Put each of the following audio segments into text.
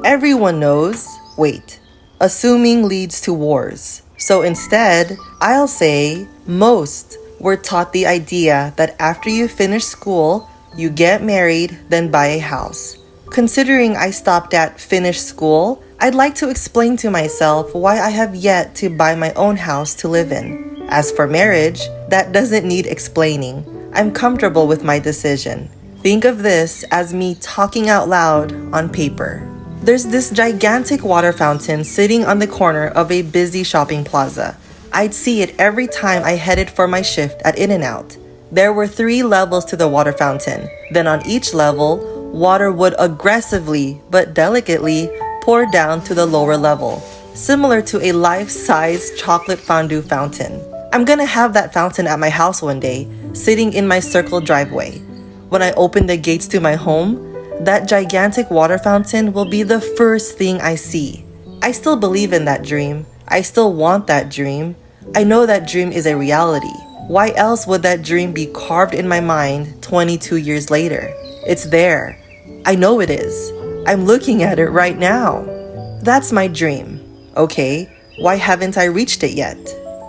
Everyone knows, wait, assuming leads to wars. So instead, I'll say most were taught the idea that after you finish school, you get married, then buy a house. Considering I stopped at finish school, I'd like to explain to myself why I have yet to buy my own house to live in. As for marriage, that doesn't need explaining. I'm comfortable with my decision. Think of this as me talking out loud on paper. There's this gigantic water fountain sitting on the corner of a busy shopping plaza. I'd see it every time I headed for my shift at In-N-Out. There were 3 levels to the water fountain. Then on each level, water would aggressively but delicately pour down to the lower level, similar to a life-size chocolate fondue fountain. I'm gonna have that fountain at my house one day, sitting in my circle driveway. When I open the gates to my home, that gigantic water fountain will be the first thing I see. I still believe in that dream. I still want that dream. I know that dream is a reality. Why else would that dream be carved in my mind 22 years later? It's there. I know it is. I'm looking at it right now. That's my dream. Okay, why haven't I reached it yet?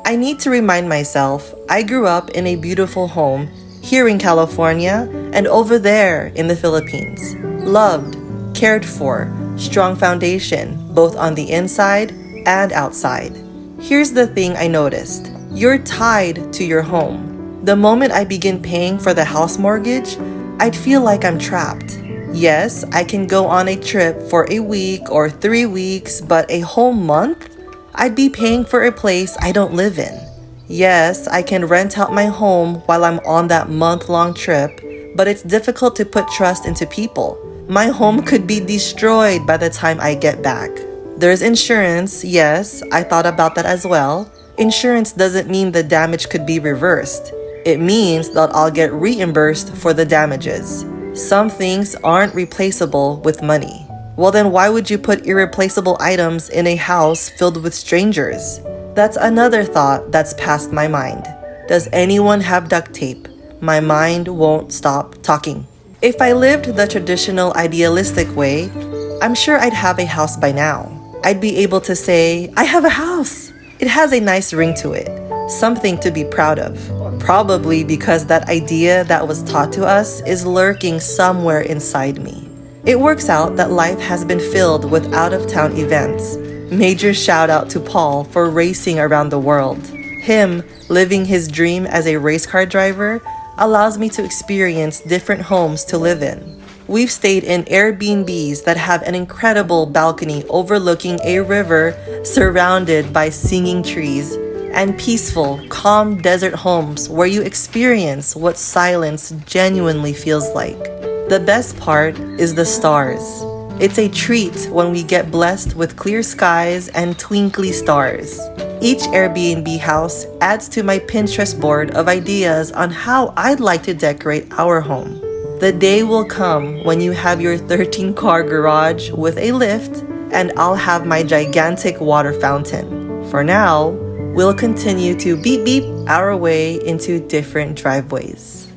I need to remind myself I grew up in a beautiful home here in California and over there in the Philippines. Loved, cared for, strong foundation, both on the inside and outside. Here's the thing I noticed. You're tied to your home. The moment I begin paying for the house mortgage, I'd feel like I'm trapped. Yes, I can go on a trip for a week or 3 weeks, but a whole month? I'd be paying for a place I don't live in. Yes, I can rent out my home while I'm on that month-long trip, but it's difficult to put trust into people. My home could be destroyed by the time I get back. There's insurance, yes, I thought about that as well. Insurance doesn't mean the damage could be reversed. It means that I'll get reimbursed for the damages. Some things aren't replaceable with money. Well, then why would you put irreplaceable items in a house filled with strangers? That's another thought that's passed my mind. Does anyone have duct tape? My mind won't stop talking. If I lived the traditional idealistic way, I'm sure I'd have a house by now. I'd be able to say, I have a house. It has a nice ring to it, something to be proud of. Probably because that idea that was taught to us is lurking somewhere inside me. It works out that life has been filled with out-of-town events. Major shout out to Paul for racing around the world. Him living his dream as a race car driver allows me to experience different homes to live in. We've stayed in Airbnbs that have an incredible balcony overlooking a river surrounded by singing trees, and peaceful, calm desert homes where you experience what silence genuinely feels like. The best part is the stars. It's a treat when we get blessed with clear skies and twinkly stars. Each Airbnb house adds to my Pinterest board of ideas on how I'd like to decorate our home. The day will come when you have your 13-car garage with a lift, and I'll have my gigantic water fountain. For now, we'll continue to beep beep our way into different driveways.